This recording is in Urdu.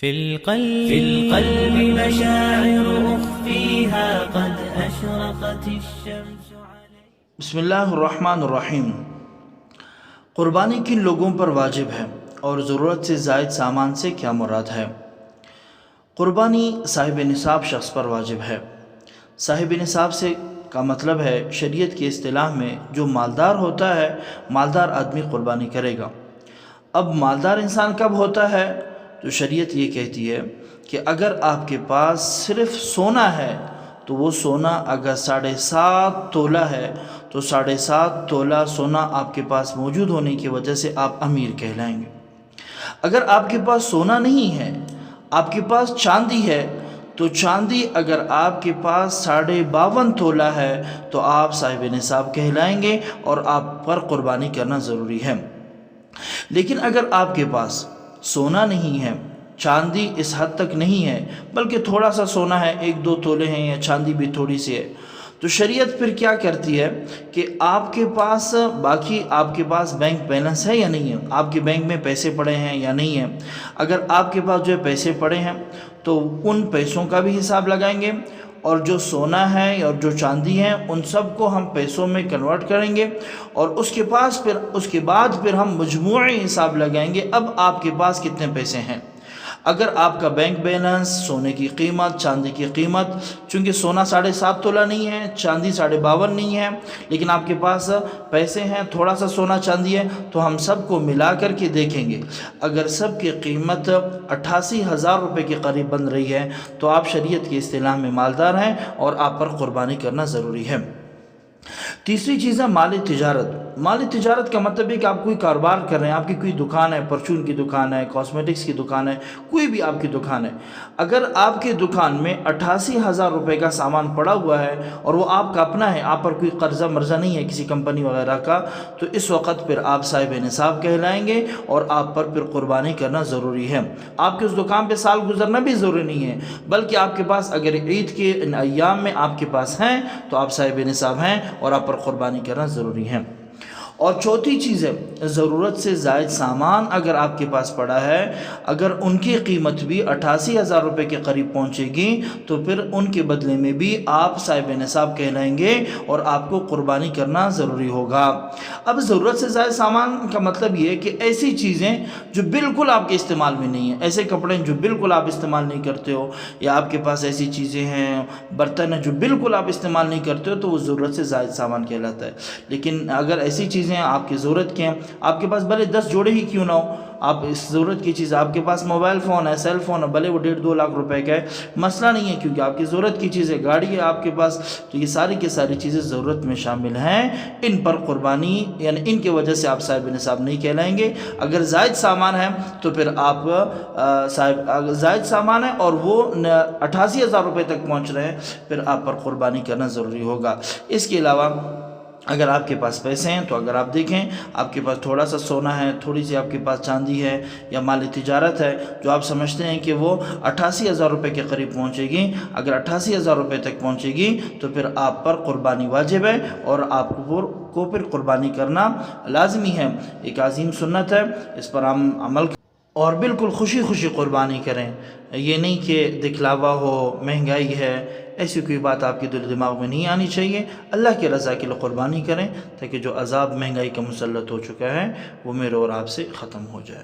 في القلب مشاعر أخفيها قد أشرقت الشمس عليه. بسم اللہ الرحمن الرحیم. قربانی کن لوگوں پر واجب ہے اور ضرورت سے زائد سامان سے کیا مراد ہے؟ قربانی صاحب نصاب شخص پر واجب ہے. صاحب نصاب سے کا مطلب ہے شریعت کی اصطلاح میں جو مالدار ہوتا ہے، مالدار آدمی قربانی کرے گا. اب مالدار انسان کب ہوتا ہے؟ تو شریعت یہ کہتی ہے کہ اگر آپ کے پاس صرف سونا ہے تو وہ سونا اگر 7.5 تولہ ہے تو 7.5 تولہ سونا آپ کے پاس موجود ہونے کی وجہ سے آپ امیر کہلائیں گے. اگر آپ کے پاس سونا نہیں ہے، آپ کے پاس چاندی ہے، تو چاندی اگر آپ کے پاس 52.5 تولہ ہے تو آپ صاحب نصاب کہلائیں گے اور آپ پر قربانی کرنا ضروری ہے. لیکن اگر آپ کے پاس سونا نہیں ہے، چاندی اس حد تک نہیں ہے، بلکہ تھوڑا سا سونا ہے، 1-2 تولے ہیں، یا چاندی بھی تھوڑی سی ہے، تو شریعت پھر کیا کرتی ہے کہ آپ کے پاس آپ کے پاس بینک بیلنس ہے یا نہیں ہے، آپ کے بینک میں پیسے پڑے ہیں یا نہیں ہیں. اگر آپ کے پاس جو پیسے پڑے ہیں تو ان پیسوں کا بھی حساب لگائیں گے، اور جو سونا ہے اور جو چاندی ہے ان سب کو ہم پیسوں میں کنورٹ کریں گے، اور اس کے بعد پھر ہم مجموعی حساب لگائیں گے اب آپ کے پاس کتنے پیسے ہیں. اگر آپ کا بینک بیلنس، سونے کی قیمت، چاندی کی قیمت، چونکہ سونا 7.5 تولہ نہیں ہے، چاندی 52.5 نہیں ہے، لیکن آپ کے پاس پیسے ہیں، تھوڑا سا سونا چاندی ہے، تو ہم سب کو ملا کر کے دیکھیں گے. اگر سب کی قیمت 88,000 روپے کے قریب بن رہی ہے تو آپ شریعت کی اصطلاح میں مالدار ہیں اور آپ پر قربانی کرنا ضروری ہے. تیسری چیز ہے مالی تجارت. مالی تجارت کا مطلب ہے کہ آپ کوئی کاروبار کر رہے ہیں، آپ کی کوئی دکان ہے، پرچون کی دکان ہے، کاسمیٹکس کی دکان ہے، کوئی بھی آپ کی دکان ہے. اگر آپ کی دکان میں 88,000 روپے کا سامان پڑا ہوا ہے اور وہ آپ کا اپنا ہے، آپ پر کوئی قرضہ مرضہ نہیں ہے کسی کمپنی وغیرہ کا، تو اس وقت پھر آپ صاحب نصاب کہلائیں گے اور آپ پر پھر قربانی کرنا ضروری ہے. آپ کے اس دکان پہ سال گزرنا بھی ضروری نہیں ہے، بلکہ آپ کے پاس اگر عید کے ان ایام میں آپ کے پاس ہیں تو آپ صاحب نصاب ہیں اور آپ پر قربانی کرنا ضروری ہے. اور چوتھی چیز ہے ضرورت سے زائد سامان اگر آپ کے پاس پڑا ہے، اگر ان کی قیمت بھی 88,000 روپے کے قریب پہنچے گی تو پھر ان کے بدلے میں بھی آپ صاحب نصاب کہلائیں گے اور آپ کو قربانی کرنا ضروری ہوگا. اب ضرورت سے زائد سامان کا مطلب یہ ہے کہ ایسی چیزیں جو بالکل آپ کے استعمال میں نہیں ہیں، ایسے کپڑے جو بالکل آپ استعمال نہیں کرتے ہو، یا آپ کے پاس ایسی چیزیں ہیں، برتن ہیں جو بالکل آپ استعمال نہیں کرتے ہو، تو وہ ضرورت سے زائد سامان کہلاتا ہے. لیکن اگر ایسی چیزیں آپ کی ضرورت کے ہیں، آپ کے پاس بھلے 10 جوڑے ہی کیوں نہ ہو، آپ اس ضرورت کی چیز، آپ کے پاس موبائل فون ہے، سیل فون ہے، بھلے وہ 1.5-2 لاکھ روپے کا ہے، مسئلہ نہیں ہے، کیونکہ آپ کی ضرورت کی چیز ہے، گاڑی ہے آپ کے پاس، تو یہ ساری کی ساری چیزیں ضرورت میں شامل ہیں. ان پر قربانی یعنی ان کی وجہ سے آپ صاحب نصاب نہیں کہلائیں گے. اگر زائد سامان ہے تو پھر آپ زائد سامان ہے اور وہ 88,000 روپے تک پہنچ رہے ہیں، پھر آپ پر قربانی کرنا ضروری ہوگا. اس کے علاوہ اگر آپ کے پاس پیسے ہیں تو اگر آپ دیکھیں آپ کے پاس تھوڑا سا سونا ہے، تھوڑی سی آپ کے پاس چاندی ہے یا مالی تجارت ہے جو آپ سمجھتے ہیں کہ وہ 88,000 روپے کے قریب پہنچے گی، اگر 88,000 روپے تک پہنچے گی تو پھر آپ پر قربانی واجب ہے اور آپ کو پھر قربانی کرنا لازمی ہے. ایک عظیم سنت ہے، اس پر ہم عمل اور بالکل خوشی خوشی قربانی کریں. یہ نہیں کہ دکھلاوا ہو، مہنگائی ہے، ایسی کوئی بات آپ کے دل دماغ میں نہیں آنی چاہیے. اللہ کی رضا کے لیے قربانی کریں تاکہ جو عذاب مہنگائی کا مسلط ہو چکا ہے وہ میرے اور آپ سے ختم ہو جائے.